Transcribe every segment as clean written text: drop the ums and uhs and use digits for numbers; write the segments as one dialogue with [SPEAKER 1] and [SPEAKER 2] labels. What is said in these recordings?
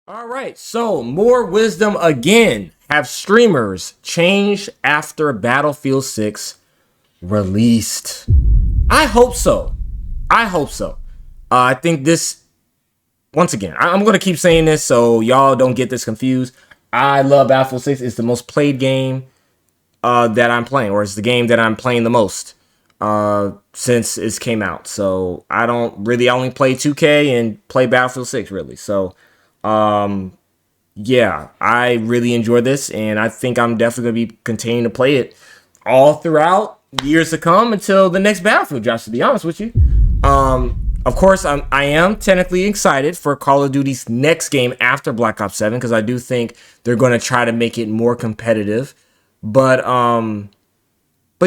[SPEAKER 1] All right, so more wisdom again. Have streamers changed after Battlefield 6 released? I hope so. I hope so. I think this, once again, I'm going to keep saying this so y'all don't get this confused. I love Battlefield 6. It's the most played game that I'm playing, or it's the game that I'm playing the most since it came out. So I only play 2K and play Battlefield 6 really. So yeah, I really enjoy this, and I think I'm definitely going to be continuing to play it all throughout years to come until the next Battlefield drops, to be honest with you. Of course, I am technically excited for Call of Duty's next game after Black Ops 7, because I do think they're going to try to make it more competitive. But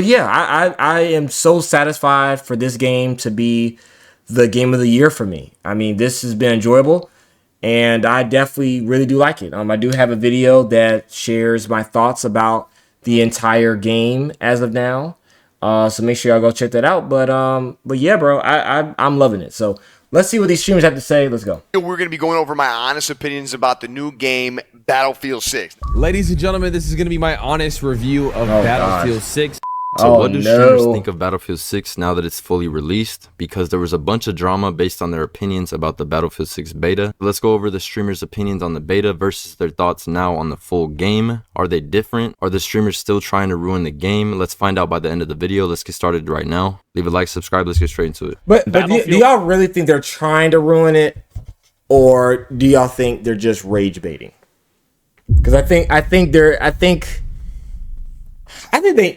[SPEAKER 1] yeah, I am so satisfied for this game to be the game of the year for me. I mean, this has been enjoyable, and I definitely really do like it. I do have a video that shares my thoughts about the entire game as of now. So make sure y'all go check that out. But yeah, bro, I'm loving it. So let's see what these streamers have to say. Let's go.
[SPEAKER 2] We're going to be going over my honest opinions about the new game, Battlefield 6.
[SPEAKER 3] Ladies and gentlemen, this is going to be my honest review of Battlefield 6.
[SPEAKER 4] So what do streamers think of Battlefield 6 now that it's fully released? Because there was a bunch of drama based on their opinions about the Battlefield 6 beta. Let's go over the streamers' opinions on the beta versus their thoughts now on the full game. Are they different? Are the streamers still trying to ruin the game? Let's find out by the end of the video. Let's get started right now. Leave a like, subscribe, let's get straight into it.
[SPEAKER 1] But do y'all really think they're trying to ruin it? Or do y'all think they're just rage baiting? Because I think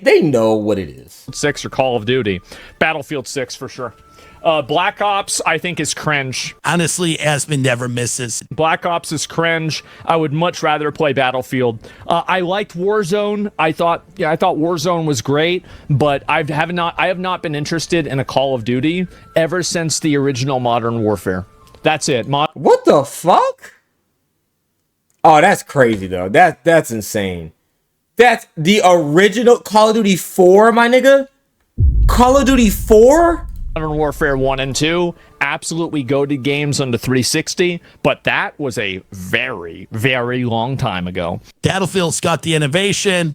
[SPEAKER 1] they know what it is.
[SPEAKER 5] 6 or Call of Duty. Battlefield 6 for sure. Black Ops, I think, is cringe.
[SPEAKER 6] Honestly, Aspen never misses.
[SPEAKER 5] Black Ops is cringe. I would much rather play Battlefield. I liked Warzone. I thought Warzone was great, but I have not been interested in a Call of Duty ever since the original Modern Warfare. That's it.
[SPEAKER 1] What the fuck? Oh, that's crazy though. That's insane. That's the original Call of Duty 4, my nigga. Call of Duty 4?
[SPEAKER 5] Modern Warfare 1 and 2, absolutely goated games on the 360, but that was a very, very long time ago.
[SPEAKER 6] Battlefield's got the innovation.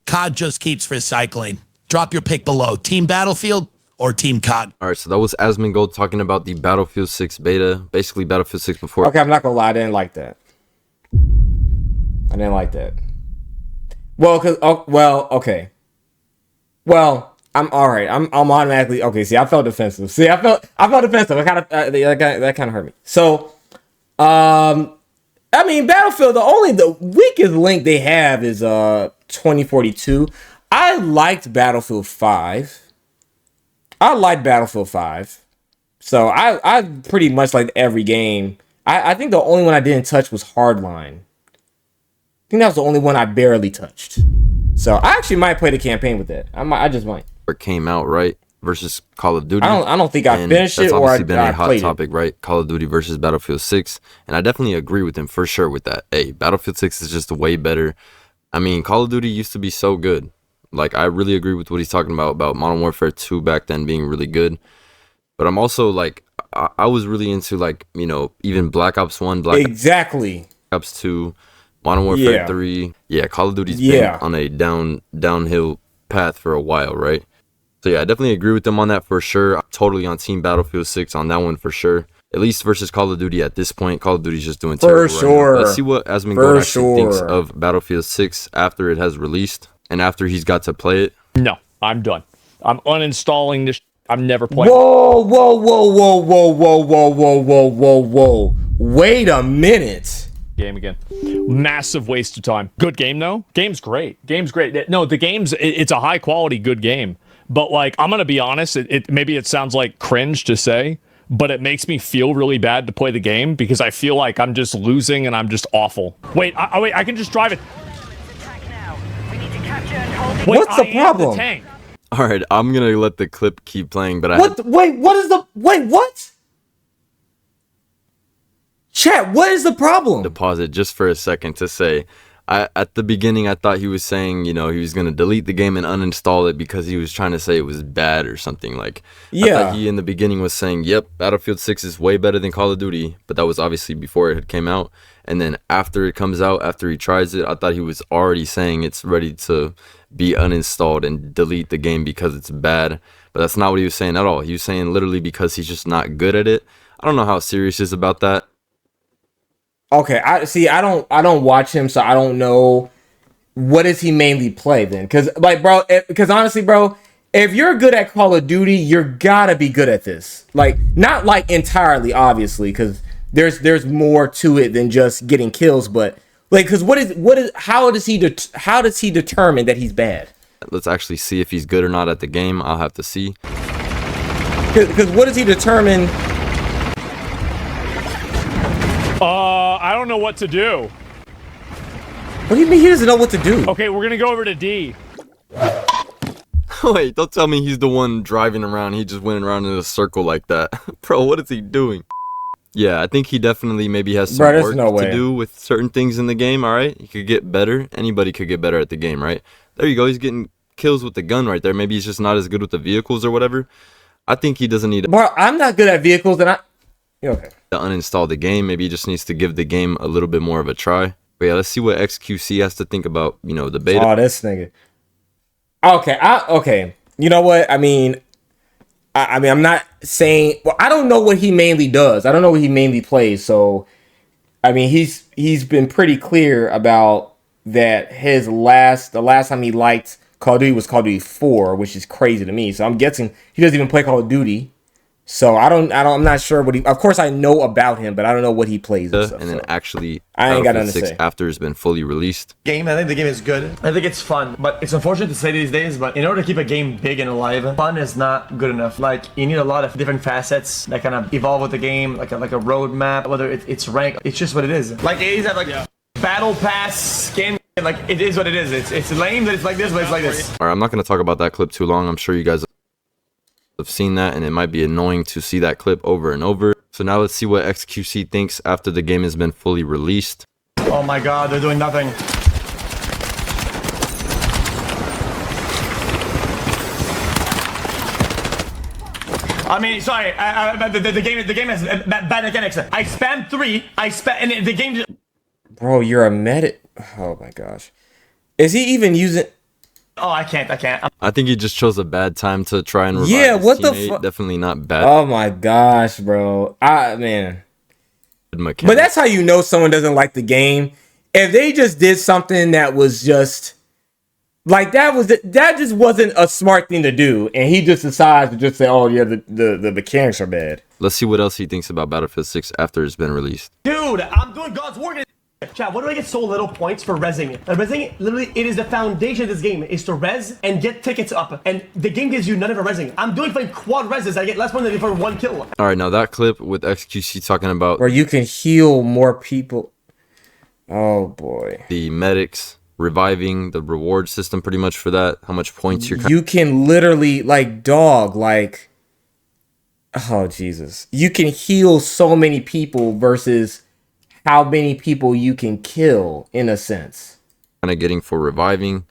[SPEAKER 6] COD just keeps recycling. Drop your pick below. Team Battlefield or Team COD?
[SPEAKER 4] Alright, so that was Asmongold talking about the Battlefield 6 beta. Basically, Battlefield 6 before.
[SPEAKER 1] Okay, I'm not gonna lie, I didn't like that. Well, okay. Well, I'm all right. I'm automatically okay. See, I felt defensive. I felt defensive. That kind of hurt me. So, I mean, Battlefield. The weakest link they have is 2042. I liked Battlefield 5. So I pretty much liked every game. I think the only one I didn't touch was Hardline. I think that was the only one I barely touched. So I actually might play the campaign with it. I just might.
[SPEAKER 4] It came out, right? Versus Call of Duty.
[SPEAKER 1] I don't think I finished it, or I played it. That's obviously been a hot topic,
[SPEAKER 4] right? Call of Duty versus Battlefield 6. And I definitely agree with him for sure with that. Hey, Battlefield 6 is just way better. I mean, Call of Duty used to be so good. Like, I really agree with what he's talking about Modern Warfare 2 back then being really good. But I'm also, like, I was really into, like, you know, even Black Ops 1, Black Ops 2, Modern Warfare 3. Yeah, Call of Duty's been on a downhill path for a while, right? So yeah, I definitely agree with them on that for sure. I'm totally on Team Battlefield 6 on that one for sure. At least versus Call of Duty at this point. Call of Duty's just doing terrible right now. Let's see what Asmongold actually thinks of Battlefield 6 after it has released and after he's got to play it.
[SPEAKER 5] No, I'm done. I'm uninstalling this. I'm never playing.
[SPEAKER 1] Whoa. Wait a minute.
[SPEAKER 5] Game again. Massive waste of time. Good game though. Game's great. No, the game's it's a high quality good game. But like, I'm gonna be honest, maybe it sounds like cringe to say, but it makes me feel really bad to play the game because I feel like I'm just losing and I'm just awful. Wait, I can just drive it. Wait,
[SPEAKER 1] what's the problem?
[SPEAKER 5] The tank.
[SPEAKER 4] All right, I'm gonna let the clip keep playing, but
[SPEAKER 1] what? Chat, what is the problem?
[SPEAKER 4] To pause it just for a second to say, At the beginning, I thought he was saying, he was going to delete the game and uninstall it because he was trying to say it was bad or something. Like, I thought he in the beginning was saying, yep, Battlefield 6 is way better than Call of Duty, but that was obviously before it had came out. And then after it comes out, after he tries it, I thought he was already saying it's ready to be uninstalled and delete the game because it's bad. But that's not what he was saying at all. He was saying literally because he's just not good at it. I don't know how serious he is about that.
[SPEAKER 1] Okay, I don't watch him, so I don't know what does he mainly play then. Because honestly, bro, if you're good at Call of Duty, you're gotta be good at this. Like, not like entirely, obviously, because there's more to it than just getting kills. But like, because how does he determine that he's bad?
[SPEAKER 4] Let's actually see if he's good or not at the game. I'll have to see.
[SPEAKER 1] Because what does he determine?
[SPEAKER 5] I don't know what to do.
[SPEAKER 1] What do you mean he doesn't know what to do?
[SPEAKER 5] Okay, we're gonna go over to D.
[SPEAKER 4] Wait, don't tell me he's the one driving around. He just went around in a circle like that. Bro, what is he doing? Yeah, I think he definitely maybe has some work to do with certain things in the game, all right? He could get better. Anybody could get better at the game, right? There you go. He's getting kills with the gun right there. Maybe he's just not as good with the vehicles or whatever. I think he doesn't need
[SPEAKER 1] Bro, I'm not good at vehicles, and okay.
[SPEAKER 4] to uninstall the game. Maybe he just needs to give the game a little bit more of a try. But yeah, let's see what XQC has to think about, the beta.
[SPEAKER 1] Oh, this nigga. Okay. You know what? I mean, I'm not saying. Well, I don't know what he mainly does. I don't know what he mainly plays. So, I mean, he's been pretty clear about that. The last time he liked Call of Duty was Call of Duty 4, which is crazy to me. So I'm guessing he doesn't even play Call of Duty. So I'm not sure what of course I know about him, but I don't know what he plays. And
[SPEAKER 4] then actually,
[SPEAKER 1] I ain't got nothing to
[SPEAKER 4] 6
[SPEAKER 1] say.
[SPEAKER 4] after it's been fully released.
[SPEAKER 7] I think the game is good. I think it's fun, but it's unfortunate to say these days, but in order to keep a game big and alive, fun is not good enough. Like, you need a lot of different facets that kind of evolve with the game, like a roadmap, whether it's rank. It's just what it is. Like, AEs have battle pass skin. Like, it is what it is. It's lame that it's like this, but it's like this.
[SPEAKER 4] All right, I'm not going to talk about that clip too long. I'm sure you guys have seen that, and it might be annoying to see that clip over and over. So now let's see what XQC thinks after the game has been fully released.
[SPEAKER 7] Oh my god, they're doing nothing. I mean, sorry, the game has bad mechanics. I spammed 3, and the game just...
[SPEAKER 1] Bro, you're a medic. Oh my gosh. Is he even using...
[SPEAKER 7] Oh, I can't.
[SPEAKER 4] I think he just chose a bad time to try and revive his
[SPEAKER 1] what the
[SPEAKER 4] teammate.
[SPEAKER 1] fuck?
[SPEAKER 4] Definitely not bad.
[SPEAKER 1] Oh my gosh, bro. Man.
[SPEAKER 4] Mechanics.
[SPEAKER 1] But that's how you know someone doesn't like the game. If they just did something that was just like that just wasn't a smart thing to do, and he just decides to just say, "Oh yeah, the mechanics are bad."
[SPEAKER 4] Let's see what else he thinks about Battlefield 6 after it's been released.
[SPEAKER 7] Dude, I'm doing God's work. Chat, why do I get so little points for rezzing? Rezzing, literally, it is the foundation of this game, is to res and get tickets up. And the game gives you none of a rezzing. I'm doing like quad rezzes, I get less points than for 1 kill.
[SPEAKER 4] All right, now that clip with XQC talking about
[SPEAKER 1] where you can heal more people. Oh boy.
[SPEAKER 4] The medics reviving, the reward system pretty much for that, how much points
[SPEAKER 1] you can literally oh Jesus. You can heal so many people versus how many people you can kill, in a sense.
[SPEAKER 4] Kind of getting for reviving.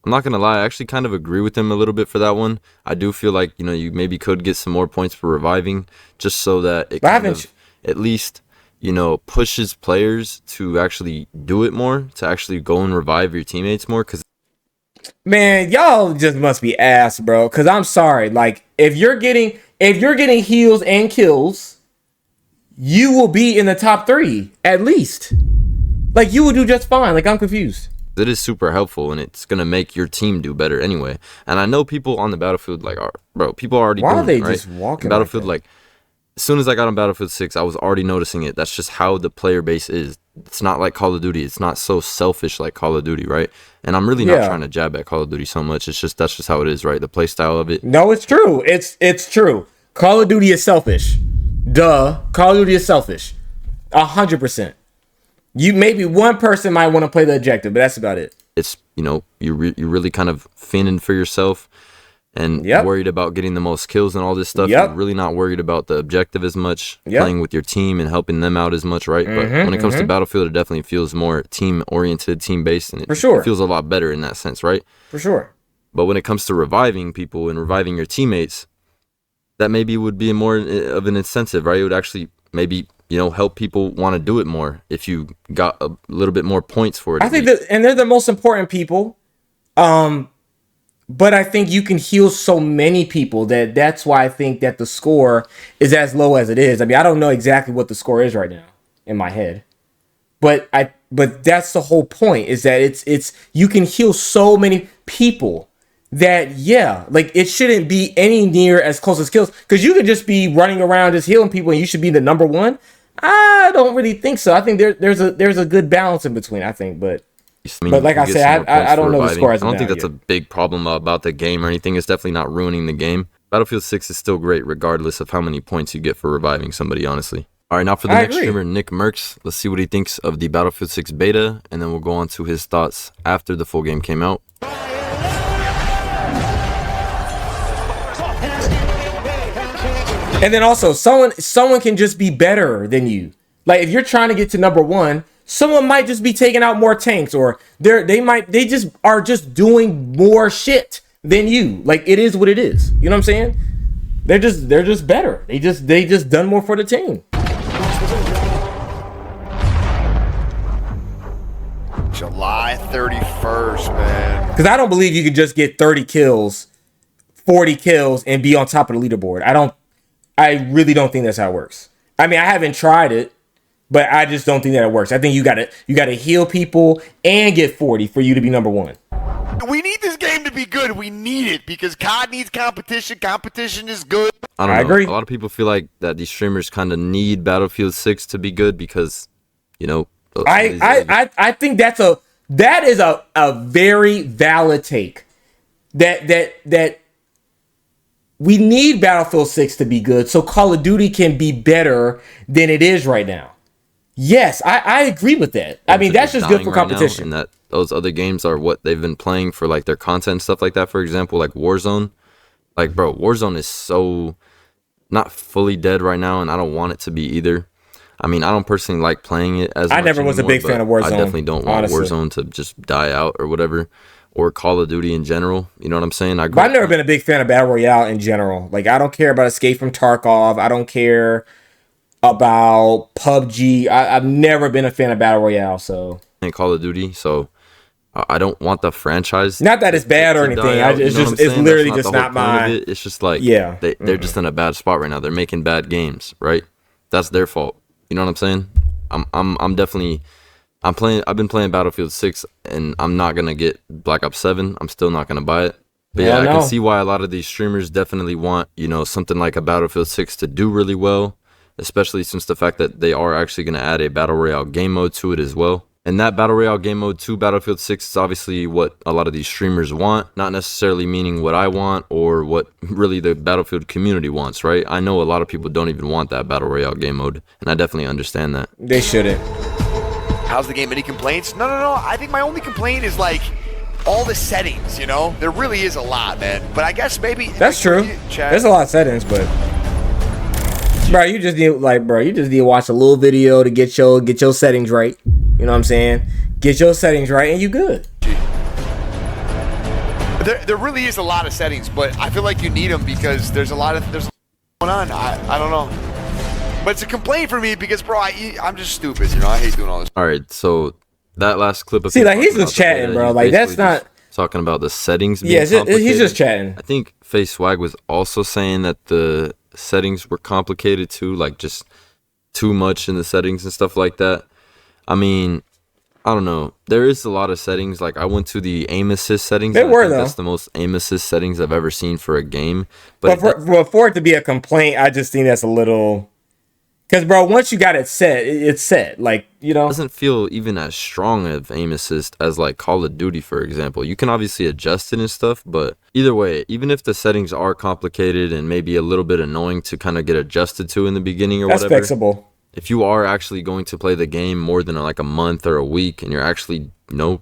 [SPEAKER 4] I'm not gonna lie, I actually kind of agree with him a little bit for that one. I do feel like you maybe could get some more points for reviving, just so that it kind of at least pushes players to actually do it more, to actually go and revive your teammates more. Because
[SPEAKER 1] man, y'all just must be ass, bro. Because I'm sorry, like if you're getting heals and kills, you will be in the top 3 at least. Like, you will do just fine. Like, I'm confused.
[SPEAKER 4] It is super helpful, and it's gonna make your team do better anyway. And I know people on the Battlefield people are already.
[SPEAKER 1] Why
[SPEAKER 4] doing
[SPEAKER 1] are they
[SPEAKER 4] it, right?
[SPEAKER 1] just walking?
[SPEAKER 4] Battlefield, as soon as I got on Battlefield 6, I was already noticing it. That's just how the player base is. It's not like Call of Duty. It's not so selfish like Call of Duty, right? And I'm really not trying to jab at Call of Duty so much. It's just that's just how it is, right? The play style of it.
[SPEAKER 1] No, it's true. It's true. Call of Duty is selfish. Duh. Call of Duty is selfish. 100%. You maybe one person might want to play the objective, but that's about it.
[SPEAKER 4] It's you're really kind of fending for yourself, and
[SPEAKER 1] Yep.
[SPEAKER 4] worried about getting the most kills and all this stuff.
[SPEAKER 1] Yep.
[SPEAKER 4] You're really not worried about the objective as much,
[SPEAKER 1] Yep.
[SPEAKER 4] playing with your team and helping them out as much, right? But when it comes to Battlefield, it definitely feels more team-oriented, team-based, and
[SPEAKER 1] For sure.
[SPEAKER 4] it feels a lot better in that sense, right?
[SPEAKER 1] For sure.
[SPEAKER 4] But when it comes to reviving people and reviving your teammates, that maybe would be more of an incentive, right? It would actually maybe, help people want to do it more if you got a little bit more points for it.
[SPEAKER 1] I think that, and they're the most important people. But I think you can heal so many people that's why I think that the score is as low as it is. I mean, I don't know exactly what the score is right now in my head, but that's the whole point, is that it's you can heal so many people that, like, it shouldn't be any near as close as kills, because you could just be running around just healing people and you should be the number one. I don't really think so. I think there's a good balance in between, I think, but like I said, I don't know the score as
[SPEAKER 4] I don't think
[SPEAKER 1] of
[SPEAKER 4] that's
[SPEAKER 1] now
[SPEAKER 4] a big problem about the game or anything. It's definitely not ruining the game. Battlefield 6 is still great regardless of how many points you get for reviving somebody, honestly. All right, now for the next streamer, Nick Merckx. Let's see what he thinks of the Battlefield 6 beta, and then we'll go on to his thoughts after the full game came out.
[SPEAKER 1] And then also, someone can just be better than you. Like, if you're trying to get to number one, someone might just be taking out more tanks, or they just are just doing more shit than you. Like, it is what it is. You know what I'm saying? They're just better. They just done more for the team.
[SPEAKER 2] July 31st, man.
[SPEAKER 1] Because I don't believe you could just get 30 kills, 40 kills, and be on top of the leaderboard. I really don't think that's how it works. I mean, I haven't tried it, but I just don't think that it works. I think you gotta heal people and get 40 for you to be number one.
[SPEAKER 2] We need this game to be good. We need it because COD needs competition. Competition is good.
[SPEAKER 4] I don't
[SPEAKER 1] I
[SPEAKER 4] know.
[SPEAKER 1] agree.
[SPEAKER 4] A lot of people feel like that these streamers kind of need Battlefield 6 to be good because,
[SPEAKER 1] I think that is a very valid take. That we need Battlefield 6 to be good so Call of Duty can be better than it is right now. Yes, I agree with that. I mean, that's just good for competition.
[SPEAKER 4] And that those other games are what they've been playing for, like, their content and stuff like that. For example, like Warzone. Like, bro, Warzone is so not fully dead right now, and I don't want it to be either. I mean, I don't personally like playing it as much.
[SPEAKER 1] I never was a big fan of Warzone.
[SPEAKER 4] I definitely don't want
[SPEAKER 1] honestly.
[SPEAKER 4] Warzone to just die out or whatever, or Call of Duty in general. You know what I'm saying?
[SPEAKER 1] But I've never been a big fan of Battle Royale in general. Like, I don't care about Escape from Tarkov. I don't care about PUBG. I've never been a fan of Battle Royale, so.
[SPEAKER 4] And Call of Duty, so I don't want the franchise.
[SPEAKER 1] Not that it's bad or anything. It's literally just not my.
[SPEAKER 4] It's just like,
[SPEAKER 1] yeah,
[SPEAKER 4] they're just in a bad spot right now. They're making bad games, right? That's their fault. You know what I'm saying? I've been playing Battlefield 6, and I'm not gonna get Black Ops 7. I'm still not gonna buy it. But yeah, I can see why a lot of these streamers definitely want, something like a Battlefield 6 to do really well, especially since the fact that they are actually gonna add a Battle Royale game mode to it as well. And that Battle Royale game mode to Battlefield 6 is obviously what a lot of these streamers want, not necessarily meaning what I want or what really the Battlefield community wants, right? I know a lot of people don't even want that Battle Royale game mode, and I definitely understand that.
[SPEAKER 1] They shouldn't.
[SPEAKER 2] How's the game? Any complaints? No. I think my only complaint is, like, all the settings, There really is a lot, man. But I guess maybe...
[SPEAKER 1] That's true. There's a lot of settings, but... Bro, you just need to watch a little video to get your settings right. You know what I'm saying? Get your settings right and you good.
[SPEAKER 2] There really is a lot of settings, but I feel like you need them because there's a lot going on. I don't know. But it's a complaint for me because, bro, I'm just stupid, I hate doing all this.
[SPEAKER 4] All right, so that last clip of...
[SPEAKER 1] See, like, he's just chatting, bro. Like, that's not...
[SPEAKER 4] Talking about the settings being
[SPEAKER 1] he's
[SPEAKER 4] complicated.
[SPEAKER 1] just chatting.
[SPEAKER 4] I think Face Swag was also saying that the settings were complicated too, like just too much in the settings and stuff like that. I mean, I don't know. There is a lot of settings. Like, I went to the aim assist settings. That's the most aim assist settings I've ever seen for a game. But
[SPEAKER 1] for it to be a complaint, I just think that's a little... Because, bro, once you got it set, it's set. Like,
[SPEAKER 4] It doesn't feel even as strong of aim assist as, like, Call of Duty, for example. You can obviously adjust it and stuff, but either way, even if the settings are complicated and maybe a little bit annoying to kind of get adjusted to in the beginning or whatever.
[SPEAKER 1] That's fixable.
[SPEAKER 4] if you are actually going to play the game more than like a month or a week, and you're actually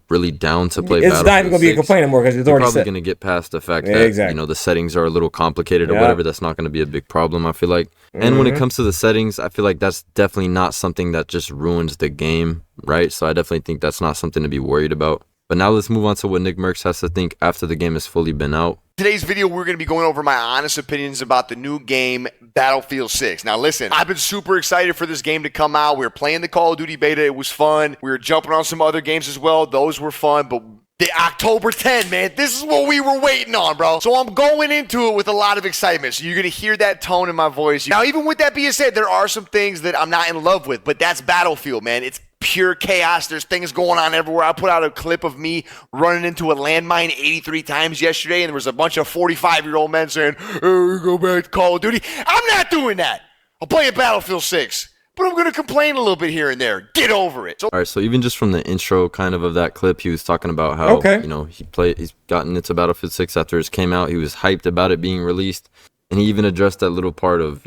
[SPEAKER 4] really down to play,
[SPEAKER 1] It's not even gonna be a complaint anymore because it's
[SPEAKER 4] you're
[SPEAKER 1] already
[SPEAKER 4] probably
[SPEAKER 1] set.
[SPEAKER 4] going to get past the fact
[SPEAKER 1] Yeah,
[SPEAKER 4] that
[SPEAKER 1] exactly.
[SPEAKER 4] the settings are a little complicated or
[SPEAKER 1] Yeah.
[SPEAKER 4] whatever. That's not going to be a big problem, I feel like. And when it comes to the settings, I feel like that's definitely not something that just ruins the game, right? So I definitely think that's not something to be worried about. But now let's move on to what Nick Merckx has to think after the game has fully been out.
[SPEAKER 2] Today's video, we're going to be going over my honest opinions about the new game, Battlefield 6. Now, listen, I've been super excited for this game to come out. We were playing the Call of Duty beta. It was fun. We were jumping on some other games as well. Those were fun, but the October 10, man, this is what we were waiting on, bro. So I'm going into it with a lot of excitement. So you're going to hear that tone in my voice. Now, even with that being said, there are some things that I'm not in love with, but that's Battlefield, man. It's pure chaos. There's things going on everywhere. I put out a clip of me running into a landmine 83 times yesterday, and there was a bunch of 45-year-old men saying, "Oh, we go back to Call of Duty." I'm not doing that. I'll play at Battlefield 6, but I'm going to complain a little bit here and there. Get over it. So
[SPEAKER 4] All right, so even just from the intro kind of that clip, he was talking about how, he's gotten into Battlefield 6 after it came out. He was hyped about it being released, and he even addressed that little part of,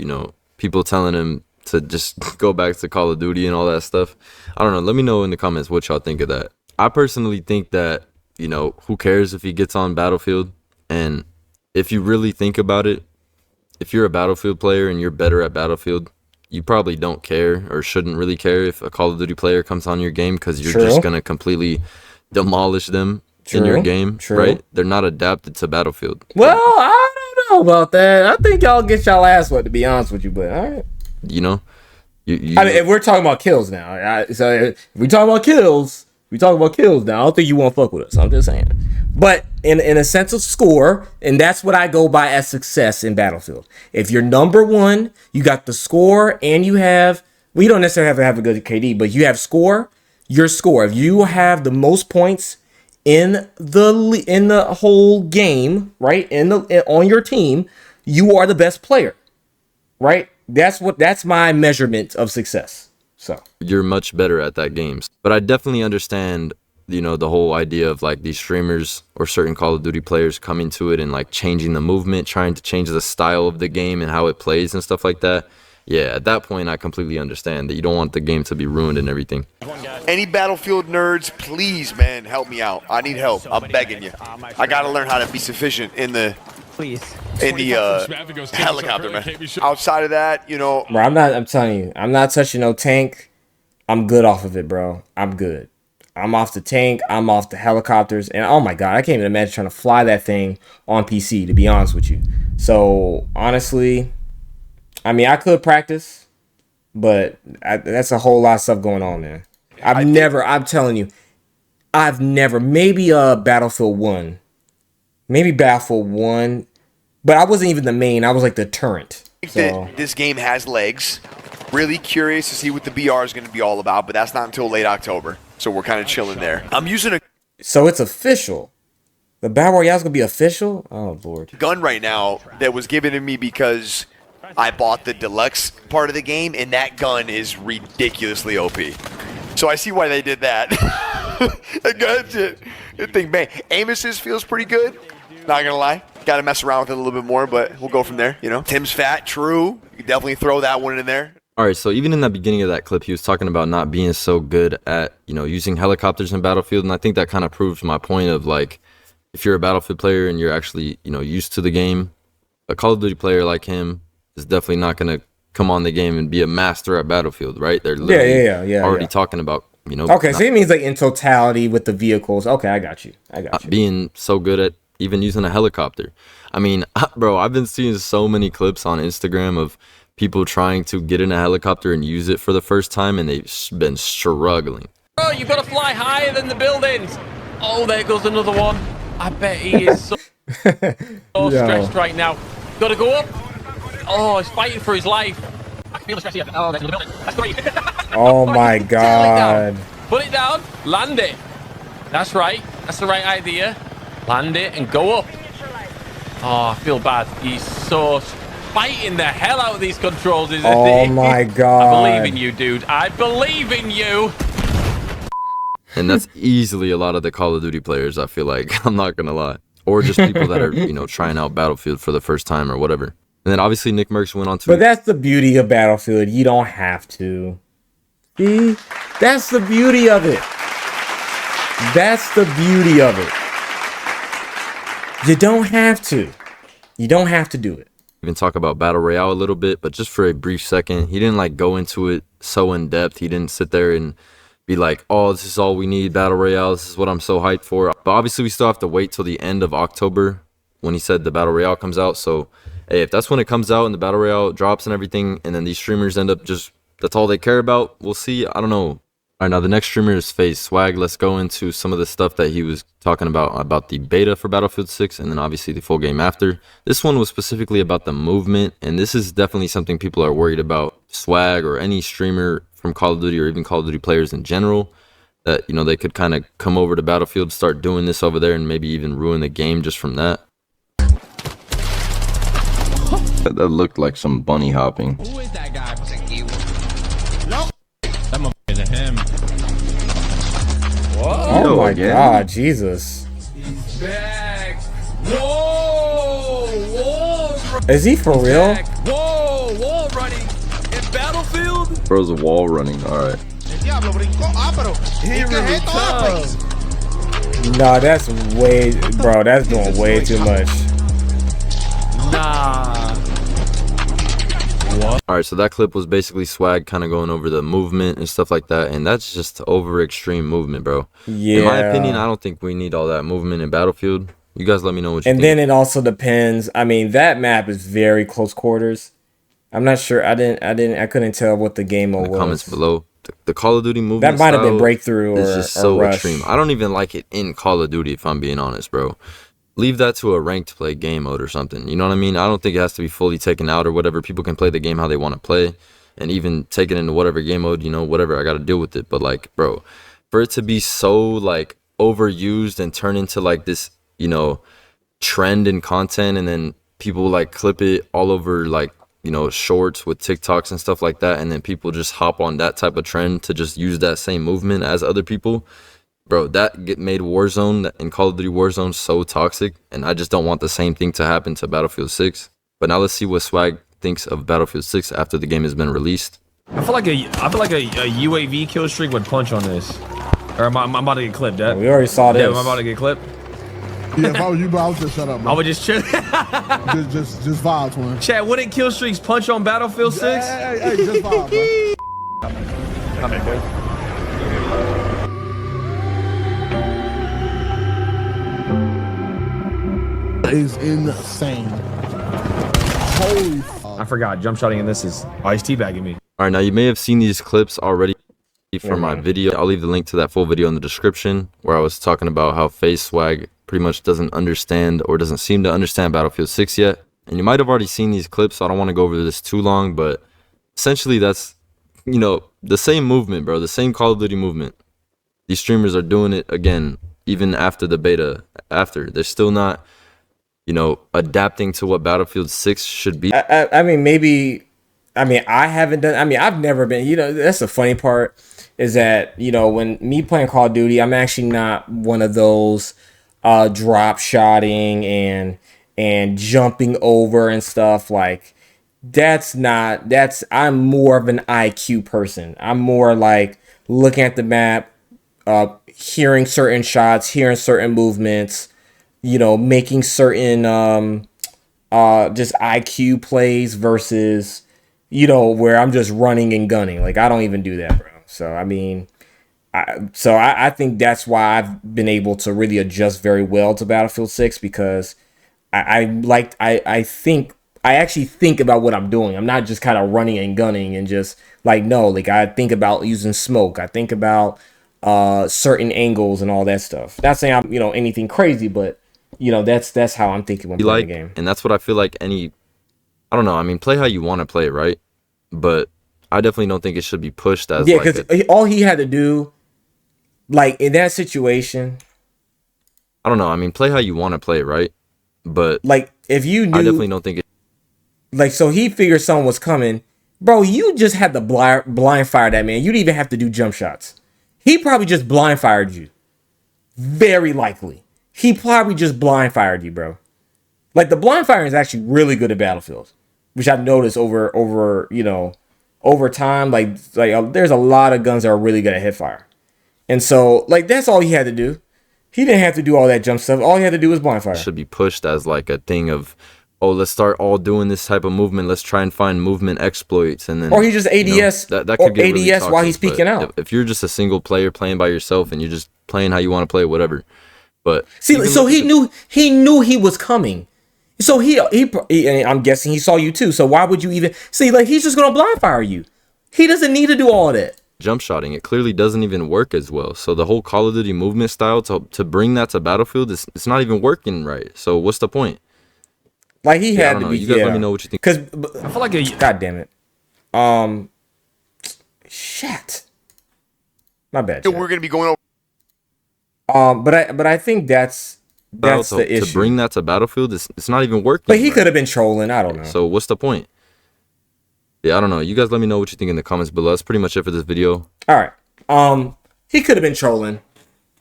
[SPEAKER 4] people telling him to just go back to Call of Duty and all that stuff. I don't know. Let me know in the comments what y'all think of that. I personally think that, who cares if he gets on Battlefield? And if you really think about it, if you're a Battlefield player and you're better at Battlefield, you probably don't care or shouldn't really care if a Call of Duty player comes on your game, because you're just going to completely demolish them in your game, right? They're not adapted to Battlefield.
[SPEAKER 1] Well, I don't know about that. I think y'all get y'all ass whooped, to be honest with you, but all right.
[SPEAKER 4] You
[SPEAKER 1] I mean, if we're talking about kills now, so if we talk about kills, now. I don't think you won't fuck with us. I'm just saying. But in a sense of score, and that's what I go by as success in Battlefield. If you're number one, you got the score, and you have. Well, you don't necessarily have to have a good KD, but you have score. Your score. If you have the most points in the whole game, right? On your team, you are the best player, right? That's my measurement of success. So
[SPEAKER 4] you're much better at that game. But I definitely understand, the whole idea of like these streamers or certain Call of Duty players coming to it and like changing the movement, trying to change the style of the game and how it plays and stuff like that. Yeah, at that point, I completely understand that you don't want the game to be ruined and everything.
[SPEAKER 2] any Battlefield nerds, please, man, help me out. I need help. I'm begging you. I got to learn how to be sufficient in the helicopter, man. Outside of that,
[SPEAKER 1] bro, I'm telling you, I'm not touching no tank. I'm good off of it, bro. I'm good. I'm off the tank. I'm off the helicopters. And oh my God, I can't even imagine trying to fly that thing on PC, to be honest with you. So honestly, I mean, I could practice, but that's a whole lot of stuff going on, man. I'm telling you, I've never, maybe Battlefield 1. Maybe Battlefield 1, but I wasn't even the main. I was like the turret.
[SPEAKER 2] I think that this game has legs. Really curious to see what the BR is going to be all about, but that's not until late October. So we're kind of chilling there. I'm using a
[SPEAKER 1] So it's official. The Battle Royale's going to be official? Oh, Lord.
[SPEAKER 2] gun right now that was given to me because I bought the deluxe part of the game, and that gun is ridiculously OP. So I see why they did that. That gun shit. That thing, bang. Amos's feels pretty good. Not gonna lie. Gotta mess around with it a little bit more, but we'll go from there, Tim's fat, true. You can definitely throw that one in there.
[SPEAKER 4] All right, so even in the beginning of that clip, he was talking about not being so good at, using helicopters in Battlefield, and I think that kind of proves my point of, like, if you're a Battlefield player and you're actually, used to the game, a Call of Duty player like him is definitely not going to come on the game and be a master at Battlefield, right? They're literally already talking about,
[SPEAKER 1] Okay, so it means like in totality with the vehicles. Okay, I got you.
[SPEAKER 4] Being so good at even using a helicopter. I mean, bro, I've been seeing so many clips on Instagram of people trying to get in a helicopter and use it for the first time, and they've been struggling.
[SPEAKER 8] Bro, you've got to fly higher than the buildings. Oh, there goes another one. I bet he is so stressed right now. Got to go up. Oh, he's fighting for his life. I can feel the stress here. Oh, there's another building. That's great.
[SPEAKER 1] Oh my God.
[SPEAKER 8] Put it down. Land it. That's right. That's the right idea. Land it and go up. Oh, I feel bad. He's so fighting the hell out of these controls, isn't he?
[SPEAKER 1] Oh my God.
[SPEAKER 8] I believe in you, dude. I believe in you.
[SPEAKER 4] And that's easily a lot of the Call of Duty players, I feel like. I'm not going to lie. Or just people that are, trying out Battlefield for the first time or whatever. And then obviously Nick Merckx went on to.
[SPEAKER 1] But that's the beauty of Battlefield. You don't have to. See? That's the beauty of it. That's the beauty of it. You don't have to. You don't have to do it.
[SPEAKER 4] Even talk about Battle Royale a little bit, but just for a brief second, he didn't like go into it so in depth. He didn't sit there and be like, oh, this is all we need, Battle Royale. This is what I'm so hyped for. But obviously we still have to wait till the end of October when he said the Battle Royale comes out. So, hey, if that's when it comes out and the Battle Royale drops and everything, and then these streamers end up just, that's all they care about, we'll see. I don't know. All right, now the next streamer is FaZe Swag. Let's go into some of the stuff that he was talking about the beta for Battlefield 6 and then obviously the full game after. This one was specifically about the movement, and this is definitely something people are worried about. Swag or any streamer from Call of Duty or even Call of Duty players in general, that, you know, they could kind of come over to Battlefield, start doing this over there, and maybe even ruin the game just from that. That looked like some bunny hopping.
[SPEAKER 8] Who is that guy? Nope. That motherfucker him.
[SPEAKER 1] Oh
[SPEAKER 4] Yo,
[SPEAKER 1] my
[SPEAKER 4] again?
[SPEAKER 1] God, Jesus.
[SPEAKER 8] He's back. Whoa!
[SPEAKER 1] Is he for real?
[SPEAKER 8] Whoa! Wall running in Battlefield?
[SPEAKER 4] Bro's a wall running. All right.
[SPEAKER 8] He really tough.
[SPEAKER 1] No, that's way, bro, that's doing way too much.
[SPEAKER 8] Nah.
[SPEAKER 4] All right, so that clip was basically Swag kind of going over the movement and stuff like that, and that's just over extreme movement, bro.
[SPEAKER 1] Yeah.
[SPEAKER 4] In my opinion, I don't think we need all that movement in Battlefield. You guys let me know what you
[SPEAKER 1] And
[SPEAKER 4] think.
[SPEAKER 1] then it also depends. I mean, that map is very close quarters. I'm not sure. I couldn't tell what the game mode
[SPEAKER 4] in the
[SPEAKER 1] was.
[SPEAKER 4] comments below. The Call of Duty movement
[SPEAKER 1] That might have been
[SPEAKER 4] style
[SPEAKER 1] Breakthrough
[SPEAKER 4] is
[SPEAKER 1] or-
[SPEAKER 4] just
[SPEAKER 1] or
[SPEAKER 4] so
[SPEAKER 1] Rush.
[SPEAKER 4] extreme. I don't even like it in Call of Duty, if I'm being honest, bro. Leave that to a ranked play game mode or something. You know what I mean? I don't think it has to be fully taken out or whatever. People can play the game how they want to play and even take it into whatever game mode, you know, whatever. I got to deal with it. But like, bro, for it to be so like overused and turn into like this, you know, trend in content, and then people like clip it all over like, you know, shorts with TikToks and stuff like that, and then people just hop on that type of trend to just use that same movement as other people. Bro, that made Warzone and Call of Duty Warzone so toxic, and I just don't want the same thing to happen to Battlefield 6. But now let's see what Swag thinks of Battlefield 6 after the game has been released.
[SPEAKER 3] I feel like a UAV kill streak would punch on this. Or am I about to get clipped, Dad?
[SPEAKER 1] We already saw this.
[SPEAKER 3] Yeah, am I about to get clipped?
[SPEAKER 9] Yeah, if I was you, bro, I would just shut up,
[SPEAKER 3] I
[SPEAKER 9] bro.
[SPEAKER 3] would just chill.
[SPEAKER 9] Just vibes, man.
[SPEAKER 3] Chat, wouldn't kill streaks punch on Battlefield 6?
[SPEAKER 9] Hey, just vibes, bro. Is insane. Holy
[SPEAKER 3] I forgot. Jump shotting in this is Ice teabagging me.
[SPEAKER 4] All right, now you may have seen these clips already from my video. I'll leave the link to that full video in the description, where I was talking about how FaZe Swag pretty much doesn't understand or doesn't seem to understand Battlefield 6 yet. And you might have already seen these clips, so I don't want to go over this too long, but essentially that's, you know, the same movement, bro, the same Call of Duty movement. These streamers are doing it again, even after the beta. They're still not, you know, adapting to what Battlefield 6 should be.
[SPEAKER 1] I mean, maybe. I mean, I haven't done. I mean, I've never been. You know, that's the funny part is that, you know, when me playing Call of Duty, I'm actually not one of those drop shotting and jumping over and stuff. Like, I'm more of an IQ person. I'm more like looking at the map, hearing certain shots, hearing certain movements, you know, making certain just IQ plays versus, you know, where I'm just running and gunning. Like, I don't even do that, bro. So I mean, I think that's why I've been able to really adjust very well to Battlefield 6, because I actually think about what I'm doing. I'm not just kind of running and gunning and just like, no, like I think about using smoke. I think about certain angles and all that stuff. Not saying I'm, you know, anything crazy, but you know, that's how I'm thinking when playing the game.
[SPEAKER 4] And that's what I feel like I don't know. I mean, play how you want to play, right? But I definitely don't think it should be pushed as
[SPEAKER 1] Yeah, because all he had to do, like in that situation,
[SPEAKER 4] I don't know. I mean, play how you want to play, right? But
[SPEAKER 1] like if you knew,
[SPEAKER 4] I definitely don't think it.
[SPEAKER 1] Like, so he figured someone was coming, bro. You just had to blind fire that man. You didn't even have to do jump shots. He probably just blind fired you. Very likely, he probably just blind fired you, bro. Like, the blind fire is actually really good at Battlefield. which I've noticed over you know, over time, like there's a lot of guns that are really good at hipfire. And so, like, that's all he had to do. He didn't have to do all that jump stuff. All he had to do was blind fire.
[SPEAKER 4] Should be pushed as like a thing of, oh, let's start all doing this type of movement. Let's try and find movement exploits, and then
[SPEAKER 1] or he just ADS
[SPEAKER 4] that
[SPEAKER 1] or
[SPEAKER 4] could get really
[SPEAKER 1] ADS
[SPEAKER 4] toxic,
[SPEAKER 1] while he's peeking out.
[SPEAKER 4] If you're just a single player playing by yourself and you're just playing how you want to play, whatever. But
[SPEAKER 1] see, so he knew he was coming. So he I'm guessing he saw you too. So why would you even see? Like, he's just gonna blind fire you. He doesn't need to do all of that.
[SPEAKER 4] Jump shotting, it clearly doesn't even work as well. So the whole Call of Duty movement style to bring that to Battlefield, it's not even working right. So what's the point?
[SPEAKER 1] Like, he had to be.
[SPEAKER 4] You guys let me know what you think.
[SPEAKER 1] Because
[SPEAKER 3] I feel like
[SPEAKER 1] God damn it. Shit. My bad. Chat.
[SPEAKER 2] We're gonna be going over.
[SPEAKER 1] But I think that's the issue.
[SPEAKER 4] To bring that to Battlefield, it's not even working.
[SPEAKER 1] But he could have been trolling. I don't know.
[SPEAKER 4] So what's the point? Yeah, I don't know. You guys let me know what you think in the comments below. That's pretty much it for this video.
[SPEAKER 1] All right. He could have been trolling.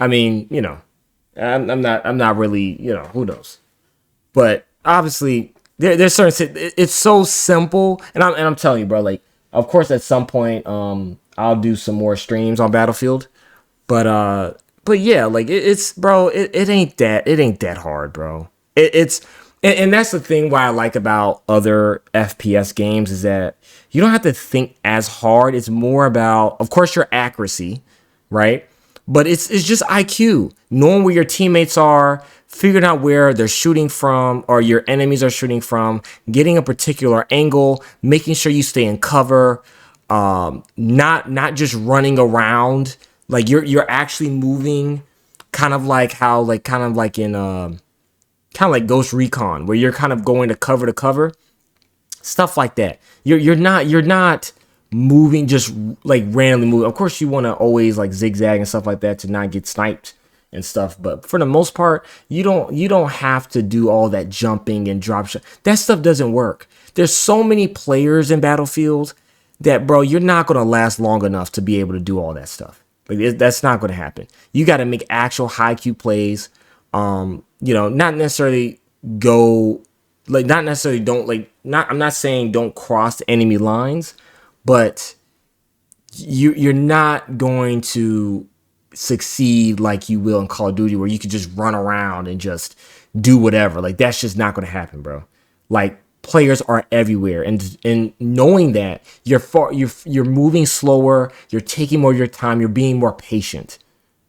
[SPEAKER 1] I mean, you know, I'm not really, you know, who knows. But obviously, there's certain. It's so simple, and I'm telling you, bro. Like, of course, at some point, I'll do some more streams on Battlefield. But yeah, like it's bro. It ain't that hard, bro. And that's the thing why I like about other FPS games is that you don't have to think as hard. It's more about, of course, your accuracy, right? But it's just IQ, knowing where your teammates are, figuring out where they're shooting from or your enemies are shooting from, getting a particular angle, making sure you stay in cover, not just running around. Like you're actually moving, kind of like in kind of like Ghost Recon, where you're kind of going to cover, stuff like that. You're not moving just like randomly moving. Of course, you want to always like zigzag and stuff like that to not get sniped and stuff. But for the most part, you don't have to do all that jumping and drop shot. That stuff doesn't work. There's so many players in Battlefield that, bro, you're not gonna last long enough to be able to do all that stuff. Like, that's not gonna happen. You got to make actual high Q plays. You know, not necessarily go like, not necessarily don't like, not, I'm not saying don't cross the enemy lines, but you're not going to succeed like you will in Call of Duty, where you could just run around and just do whatever. Like, that's just not going to happen, bro. Like, players are everywhere, and knowing that you're moving slower, you're taking more of your time, you're being more patient,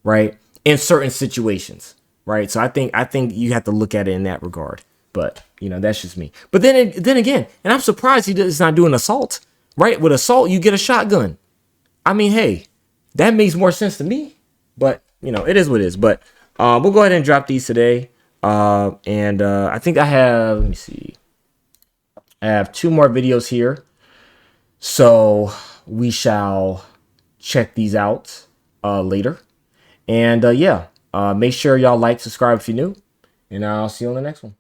[SPEAKER 1] right? In certain situations. Right, so I think you have to look at it in that regard, but you know, that's just me. But then again, and I'm surprised he's not doing assault. Right, with assault you get a shotgun. I mean, hey, that makes more sense to me. But you know, it is what it is. But we'll go ahead and drop these today. And I think I have. Let me see. I have 2 more videos here, so we shall check these out later. And yeah. Make sure y'all like, subscribe if you're new, and I'll see you on the next one.